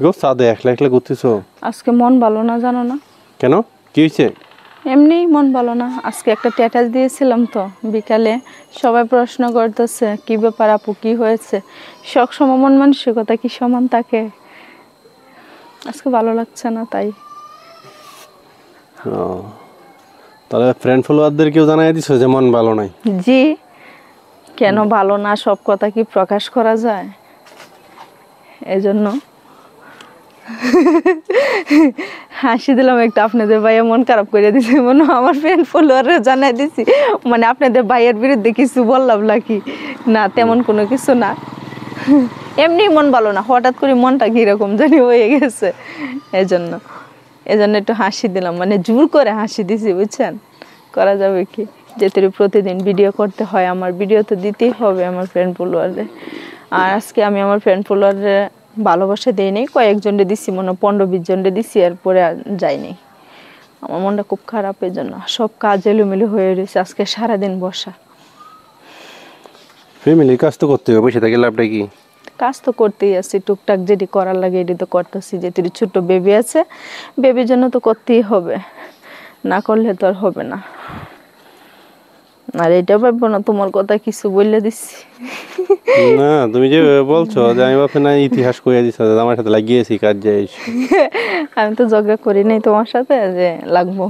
গো সাদে একলা একলা ঘুরতেছো? আজকে মন ভালো না, জানো না? কেন, কি হয়েছে? এমনি মন ভালো না। আজকে একটা স্ট্যাটাস দিয়েছিলাম তো বিকালে, সবাই প্রশ্ন করতেছে কি ব্যাপার আপু, কি হয়েছে? সবসময় মন মানসিকতা কি সমান থাকে? আজকে ভালো লাগছে না তাই। ও, তাহলে ফ্রেন্ড ফলোয়ারদের কেউ জানাই দিছো যে মন ভালো নাই? জি, কেন ভালো না, সব কথা কি প্রকাশ করা যায়? এজন্য হাসি দিলাম একটু। আপনাদের ভাইয়া মন খারাপ করে দিছে, মনে হয় আমার ফ্রেন্ড ফলোয়াররা জানাই দিছি, মানে আপনাদের ভাইয়ের বিরুদ্ধে কিছু বললাম নাকি? না, তেমন কোনো কিছু না, এমনি মন ভালো না, হঠাৎ করে মনটা কিরকম জানি হয়ে গেছে, এজন্য একটু হাসি দিলাম, মানে জোর করে হাসি দিছি, বুঝছেন? করা যাবে কি, যেহেতু প্রতিদিন ভিডিও করতে হয়, আমার ভিডিও তো দিতেই হবে আমার ফ্রেন্ড ফলোয়ারে। আর আজকে আমি আমার ফ্রেন্ড ফলোয়ারে ভালোবাসা দিই নাই, কয়েকজনকে দিছি, মনে 15-20 জনকে দিছি, এরপরে যাইনি। আমার মনটা খুব খারাপ, এই জন্য সব কাজ এলোমেলো হয়ে রয়েছে, আজকে সারাদিন বসা। ফ্যামিলির কাজ তো করতে হবে, বসে থাকি লাভটা কি? কাজ তো করতেই আছি, টুকটাক যেটি করার লাগে এটি তো করতেছি, যেহেতু ছোট বেবি আছে, বেবির জন্য তো করতেই হবে, না করলে তো আর হবে না। আর এটা ভাববো না তোমার কথা কিছু বললে দিচ্ছি। না, তুমি যে বলছো যে আমি ভাবছি না ইতিহাস কইয়া দিছো যে আমার সাথে লাগিয়েছি কাজ যাই। আমি তো ঝগড়া করি নাই তোমার সাথে যে লাগবো,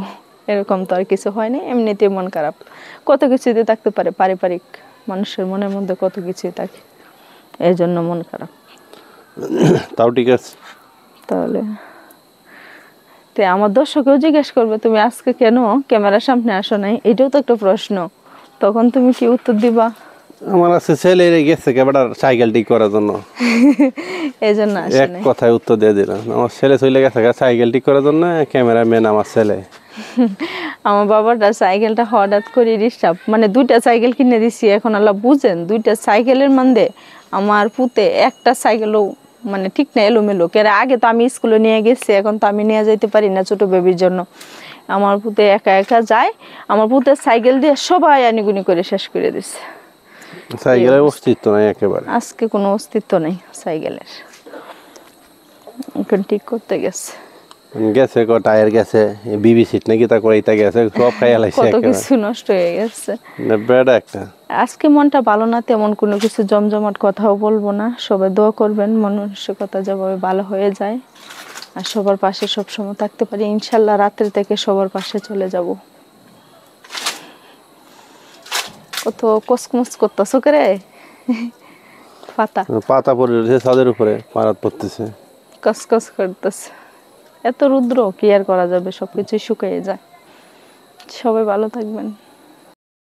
এরকম তো আর কিছু হয় না, এমনিতে মন খারাপ। কত কিছুতে থাকতে পারে, পারিবারিক মানুষের মনের মধ্যে কত কিছুই থাকে, এই জন্য মন খারাপ। তাও ঠিক আছে। তাহলে আমার দর্শকেও জিজ্ঞেস করবে তুমি আজকে কেন ক্যামেরার সামনে আসো নাই, এটাও তো একটা প্রশ্ন, তখন তুমি কি উত্তর দিবা? আমার আছে ছেলে গেছে কেবাটার সাইকেল ঠিক করার জন্য, এই জন্য আসে এক নাই। কথায় উত্তর দিয়ে দিলাম। আমার ছেলে চলে গেছে সাইকেল ঠিক করার জন্য, ক্যামেরাম্যান আমার ছেলে। আমার বাবাটা সাইকেলটা হঠাৎ করে ডিস্টার্ব, মানে 2টা সাইকেল কিনে দিছি, এখন আল্লাহ বুঝেন 2টা সাইকেলের মধ্যে আমার পুতে একটা সাইকেলও মানে ঠিক না, এলোমেলো। কেন আগে তো আমি স্কুলে নিয়ে গেছি, এখন তো আমি নিয়ে যেতে পারি না ছোট বেবির জন্য। আমার পুতে একা একা যায়, আমার পুতের সাইকেল দিয়ে সবাই আনিগুনি করে শেষ করে দিছে। সাইকেলের অস্তিত্ব নাই একেবারে, আজকে কোনো অস্তিত্ব নেই সাইকেলের, এখন ঠিক করতে গেছে। গেছে টায়ার গেছে, বিবি সিট নাকি তা করে ইতা গেছে, সব খাই আলাইছে কত কিছু নষ্ট হয়ে গেছে। বেড়া একটা। আজকে মনটা ভালো না, তেমন কোনো কিছু জমজমাট কথাও বলবো না, সবাই দোয়া করবেন মানসিকতা যেভাবে ভালো হয়ে যায়, আর সবার পাশে সবসময় থাকতে পারি ইনশাল্লাহ। রাত্রি থেকে সবার পাশে চলে যাব। কত কসমস করতেছো করে পাতা, পাতা পড়ে রয়েছে ছাদের উপরে, পারাত পড়তেছে, কসকস করতেছে। এত রুদ্র কি আর করা যাবে, সবকিছু শুকিয়ে যায়। সবাই ভালো থাকবেন।